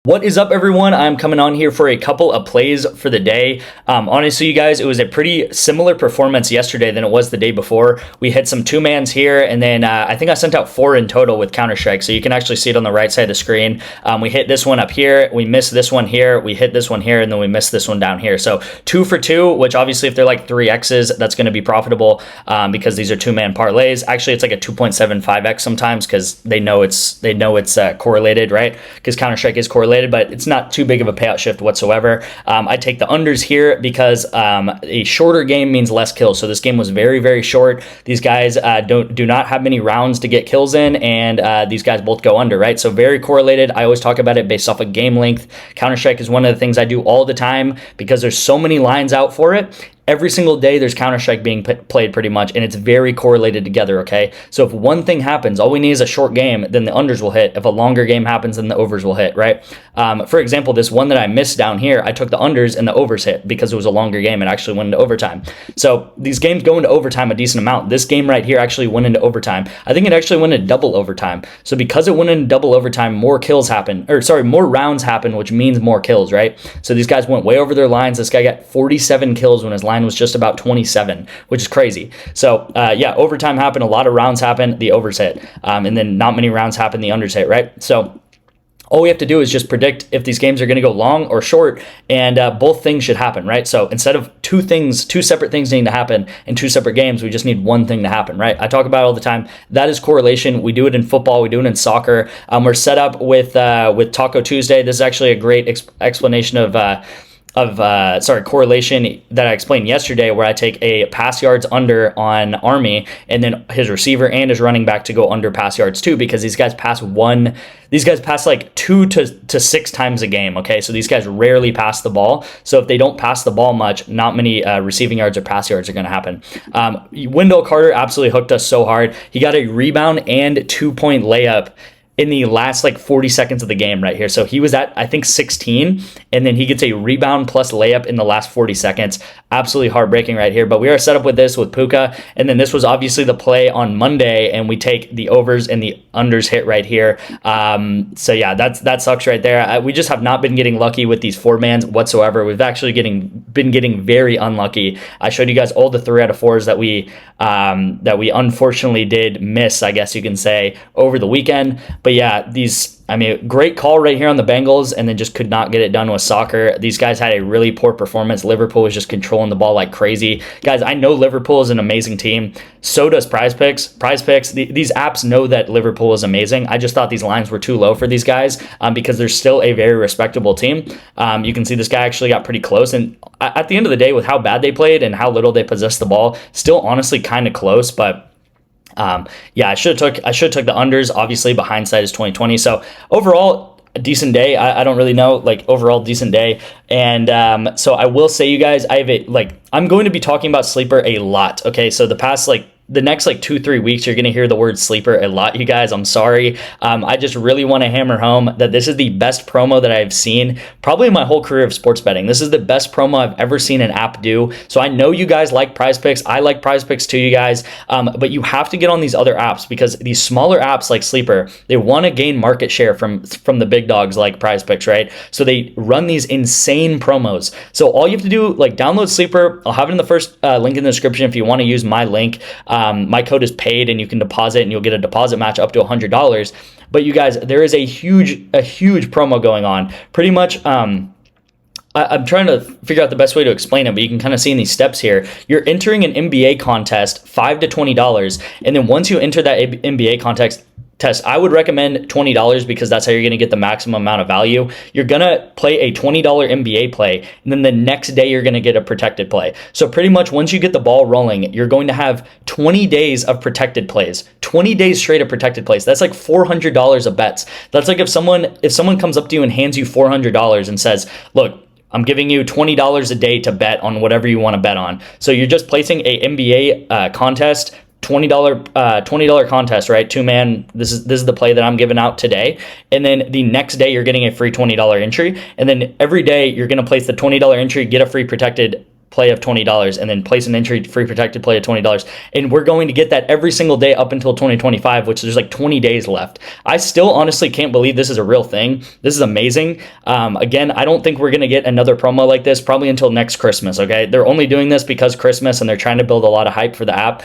What is up, everyone? I'm coming on here for a couple of plays for the day. Honestly, you guys, it was a pretty similar performance yesterday than it was the day before. We hit some two-mans here, and then I think I sent out 4 in total with Counter-Strike, so you can actually see it on the right side of the screen. We hit this one up here, we missed this one here, we hit this one here, and then we missed this one down here. So 2 for 2, which obviously if they're like 3Xs, that's going to be profitable because these are two-man parlays. Actually, it's like a 2.75X sometimes because they know it's correlated, right? Because Counter-Strike is correlated, but it's not too big of a payout shift whatsoever. I take the unders here because a shorter game means less kills. So this game was very, very short. These guys do not have many rounds to get kills in, and these guys both go under, right? So very correlated. I always talk about it based off of game length. Counter-Strike is one of the things I do all the time because there's so many lines out for it. Every single day there's Counter-Strike being played pretty much, and it's very correlated together, okay? So if one thing happens, all we need is a short game, then the unders will hit. If a longer game happens, then the overs will hit, right? For example, this one that I missed down here, I took the unders and the overs hit because it was a longer game. It actually went into overtime. So these games go into overtime a decent amount. This game right here actually went into overtime. I think it actually went into double overtime. So because it went into double overtime, more rounds happen, which means more kills, right? So these guys went way over their lines. This guy got 47 kills when his line was just about 27, which is crazy. So yeah, overtime happened, a lot of rounds happened, the overs hit, and then not many rounds happened, the unders hit, right? So all we have to do is just predict if these games are going to go long or short, and both things should happen, right? So instead of two separate things needing to happen in 2 separate games, we just need one thing to happen, right? I talk about it all the time. That is correlation. We do it in football. We do it in soccer. We're set up with Taco Tuesday. This is actually a great explanation of correlation that I explained yesterday, where I take a pass yards under on Army and then his receiver and his running back to go under pass yards too, because these guys pass like 2 to 6 times a game, okay? So these guys rarely pass the ball. So if they don't pass the ball much, not many receiving yards or pass yards are going to happen. Wendell Carter absolutely hooked us so hard. He got a rebound and 2-point layup in the last like 40 seconds of the game right here. So he was at, I think, 16, and then he gets a rebound plus layup in the last 40 seconds. Absolutely heartbreaking right here. But we are set up with this with Puka, and then this was obviously the play on Monday, and we take the overs and the unders hit right here. So yeah, that sucks right there. We just have not been getting lucky with these 4-mans whatsoever. We've actually been getting very unlucky. I showed you guys all the 3 out of 4s that we unfortunately did miss, I guess you can say, over the weekend. But yeah, great call right here on the Bengals, and then just could not get it done with soccer. These guys had a really poor performance. Liverpool was just controlling the ball like crazy. Guys, I know Liverpool is an amazing team. So does PrizePicks. PrizePicks, these apps know that Liverpool is amazing. I just thought these lines were too low for these guys because they're still a very respectable team. You can see this guy actually got pretty close, and at the end of the day, with how bad they played and how little they possessed the ball, still honestly kind of close, but yeah, I should have took the unders. Obviously, but hindsight is 2020. So overall, a decent day. I don't really know, like, overall decent day. And so I will say, you guys, I'm going to be talking about Sleeper a lot. Okay, so the next 2-3 weeks, you're going to hear the word sleeper a lot, you guys. I'm sorry. I just really want to hammer home that this is the best promo that I've seen probably in my whole career of sports betting. This is the best promo I've ever seen an app do. So I know you guys like PrizePicks. I like PrizePicks too, you guys. But you have to get on these other apps, because these smaller apps like Sleeper, they want to gain market share from the big dogs like PrizePicks, right? So they run these insane promos. So all you have to do, download Sleeper. I'll have it in the first link in the description if you want to use my link. My code is paid, and you can deposit, and you'll get a deposit match up to $100. But you guys, there is a huge promo going on. Pretty much, I'm trying to figure out the best way to explain it, but you can kind of see in these steps here. You're entering an NBA contest, $5 to $20, and then once you enter that NBA contest, I would recommend $20 because that's how you're going to get the maximum amount of value. You're going to play a $20 NBA play, and then the next day you're going to get a protected play. So pretty much once you get the ball rolling, you're going to have 20 days of protected plays, 20 days straight of protected plays. That's like $400 of bets. That's like if someone comes up to you and hands you $400 and says, look, I'm giving you $20 a day to bet on whatever you want to bet on. So you're just placing a NBA contest, $20 contest, right? 2-man. This is the play that I'm giving out today, and then the next day you're getting a free $20 entry, and then every day you're going to place the $20 entry, get a free protected play of $20 and then place an entry free protected play of $20. And we're going to get that every single day up until 2025, which there's like 20 days left. I still honestly can't believe this is a real thing. This is amazing. Again, I don't think we're going to get another promo like this probably until next Christmas. Okay. They're only doing this because Christmas and they're trying to build a lot of hype for the app.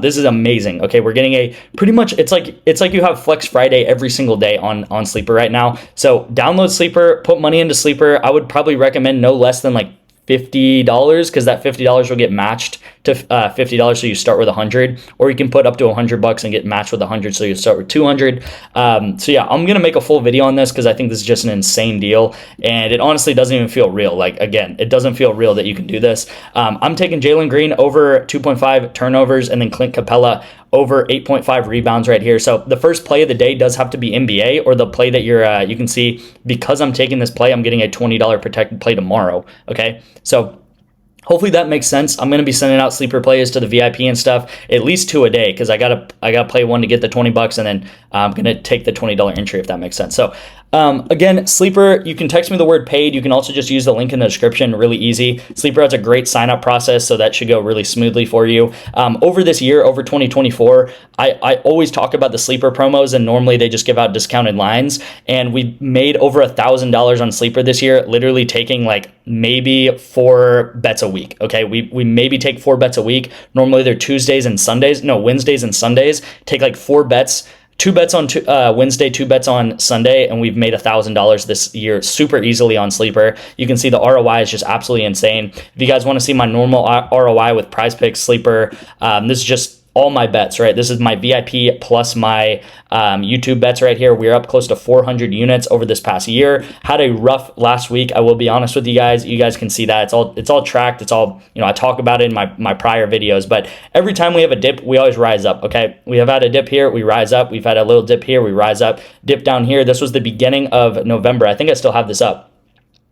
This is amazing. Okay. We're getting a pretty much, it's like you have Flex Friday every single day on Sleeper right now. So download Sleeper, put money into Sleeper. I would probably recommend no less than like $50, because that $50 will get matched to $50, so you start with 100, or you can put up to $100 and get matched with 100, so you start with 200. So yeah, I'm gonna make a full video on this because I think this is just an insane deal, and it honestly doesn't even feel real. Like, again, it doesn't feel real that you can do this. I'm taking Jalen Green over 2.5 turnovers, and then Clint Capella over 8.5 rebounds right here. So the first play of the day does have to be NBA, or the play that you can see, because I'm taking this play, I'm getting a $20 protected play tomorrow. Okay, so hopefully that makes sense. I'm going to be sending out sleeper plays to the VIP and stuff, at least 2 a day, because I gotta play one to get the $20, and then I'm going to take the $20 entry, if that makes sense. So again, Sleeper, you can text me the word paid. You can also just use the link in the description. Really easy. Sleeper has a great sign up process, so that should go really smoothly for you. Over this year, over 2024, I always talk about the Sleeper promos, and normally they just give out discounted lines, and we made over $1,000 on Sleeper this year, literally taking like maybe 4 bets a week. Okay, we maybe take 4 bets a week. Normally they're Wednesdays and Sundays. Take like 4 bets. 2 bets on Wednesday, 2 bets on Sunday, and we've made $1,000 this year super easily on Sleeper. You can see the ROI is just absolutely insane. If you guys want to see my normal ROI with PrizePicks, Sleeper, this is just all my bets, right? This is my VIP plus my YouTube bets right here. We're up close to 400 units over this past year. Had a rough last week, I will be honest with you guys. You guys can see that. It's all tracked. It's all, I talk about it in my prior videos, but every time we have a dip, we always rise up, okay? We have had a dip here, we rise up. We've had a little dip here, we rise up. Dip down here. This was the beginning of November. I think I still have this up.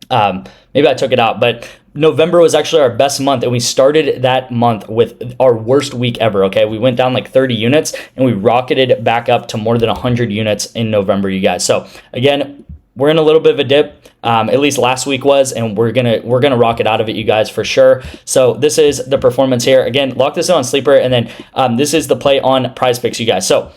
Maybe I took it out, but November was actually our best month, and we started that month with our worst week ever, okay? We went down like 30 units, and we rocketed back up to more than 100 units in November, you guys. So again, we're in a little bit of a dip, at least last week was, and we're gonna rocket out of it, you guys, for sure. So this is the performance here. Again, lock this in on Sleeper, and then this is the play on PrizePicks, you guys. So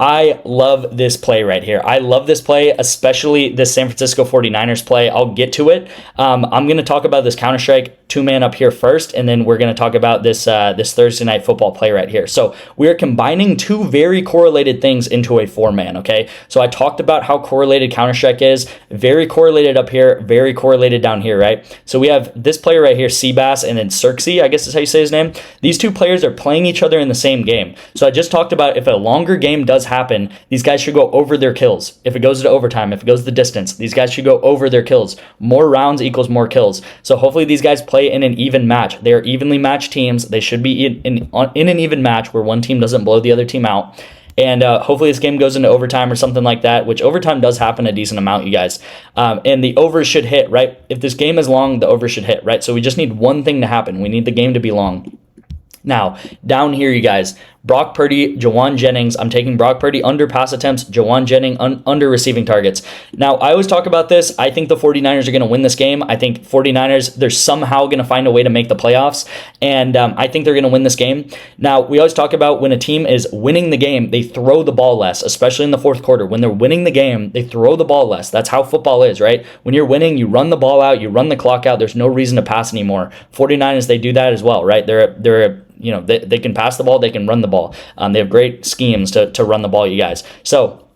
I love this play right here. I love this play, especially this San Francisco 49ers play. I'll get to it. I'm going to talk about this Counter-Strike 2-man up here first, and then we're going to talk about this this Thursday Night Football play right here. So we are combining 2 very correlated things into a 4-man, okay? So I talked about how correlated Counter-Strike is. Very correlated up here, very correlated down here, right? So we have this player right here, Seabass, and then Cirksey, I guess is how you say his name. These 2 players are playing each other in the same game. So I just talked about if a longer game does happen, these guys should go over their kills. If it goes to overtime, if it goes the distance, these guys should go over their kills. More rounds equals more kills. So hopefully these guys play in an even match. They are evenly matched teams. They should be in an even match where one team doesn't blow the other team out. And hopefully this game goes into overtime or something like that, which overtime does happen a decent amount, you guys. And the overs should hit, right? If this game is long, the over should hit, right? So we just need one thing to happen. We need the game to be long. Now, down here, you guys, Brock Purdy, Jawan Jennings. I'm taking Brock Purdy under pass attempts, Jawan Jennings under receiving targets. Now, I always talk about this. I think the 49ers are going to win this game. I think 49ers, they're somehow going to find a way to make the playoffs, and I think they're going to win this game. Now, we always talk about when a team is winning the game, they throw the ball less, especially in the fourth quarter. When they're winning the game, they throw the ball less. That's how football is, right? When you're winning, you run the ball out, you run the clock out. There's no reason to pass anymore. 49ers, they do that as well, right? They can pass the ball, they can run the ball. They have great schemes to run the ball, you guys. So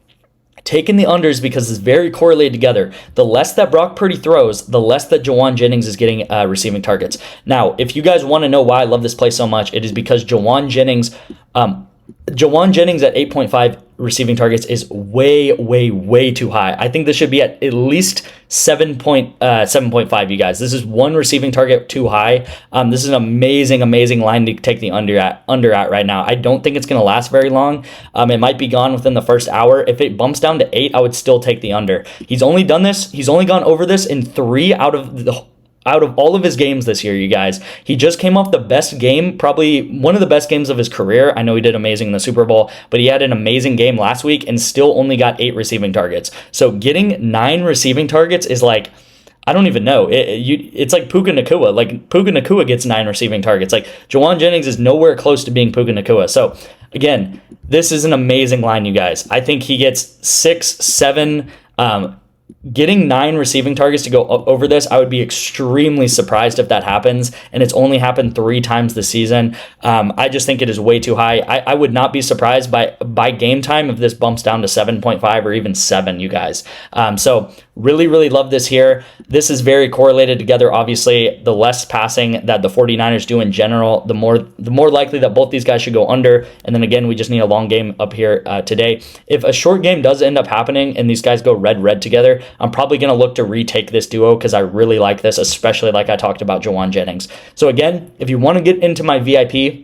taking the unders because it's very correlated together. The less that Brock Purdy throws, the less that Jawan Jennings is getting receiving targets. Now, if you guys want to know why I love this play so much, it is because Jawan Jennings at 8.5 receiving targets is way, way, way too high. I think this should be at least 7.5, you guys. This is one receiving target too high. This is an amazing, amazing line to take the under at right now. I don't think it's going to last very long. It might be gone within the first hour. If it bumps down to 8, I would still take the under. He's only gone over this in 3 out of all of his games this year, you guys. He just came off the best game, probably one of the best games of his career. I know he did amazing in the Super Bowl, but he had an amazing game last week and still only got 8 receiving targets. So getting 9 receiving targets is like, I don't even know. It's like Puka Nacua. Like Puka Nacua gets 9 receiving targets. Like Jawan Jennings is nowhere close to being Puka Nacua. So again, this is an amazing line, you guys. I think he gets 6, 7. Getting 9 receiving targets to go over this, I would be extremely surprised if that happens, and it's only happened 3 times this season. I just think it is way too high. I would not be surprised by game time if this bumps down to 7.5 or even 7, you guys. So really, really love this here. This is very correlated together. Obviously, the less passing that the 49ers do in general, the more likely that both these guys should go under. And then again, we just need a long game up here today. If a short game does end up happening and these guys go red together, I'm probably going to look to retake this duo because I really like this, especially like I talked about Jawan Jennings. So again, if you want to get into my VIP,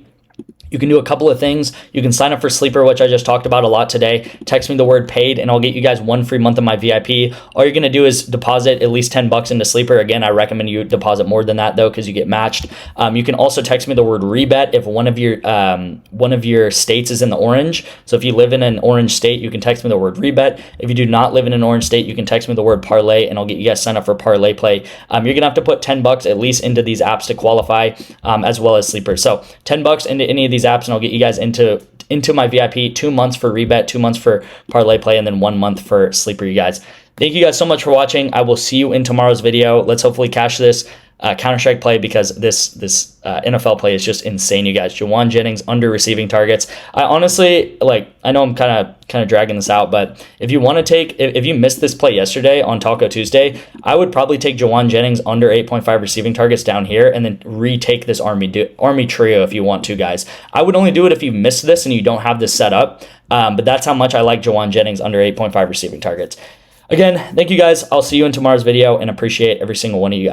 you can do a couple of things. You can sign up for Sleeper, which I just talked about a lot today. Text me the word paid, and I'll get you guys 1 free month of my VIP. All you're going to do is deposit at least $10 into Sleeper. Again, I recommend you deposit more than that, though, because you get matched. You can also text me the word rebet if one of your states is in the orange. So if you live in an orange state, you can text me the word rebet. If you do not live in an orange state, you can text me the word parlay, and I'll get you guys signed up for parlay play. You're going to have to put $10 at least into these apps to qualify, as well as Sleeper. So $10 into any of these apps, and I'll get you guys into my VIP. 2 months for rebet, 2 months for parlay play, and then 1 month for Sleeper, you guys. Thank you guys so much for watching. I will see you in tomorrow's video. Let's hopefully cash this Counter-Strike play, because this NFL play is just insane, you guys. Jawan Jennings under receiving targets. I honestly, I know I'm kind of dragging this out, but if you want to take, if you missed this play yesterday on Taco Tuesday, I would probably take Jawan Jennings under 8.5 receiving targets down here, and then retake this Army trio if you want to, guys. I would only do it if you missed this and you don't have this set up, but that's how much I like Jawan Jennings under 8.5 receiving targets. Again, thank you guys. I'll see you in tomorrow's video, and appreciate every single one of you guys.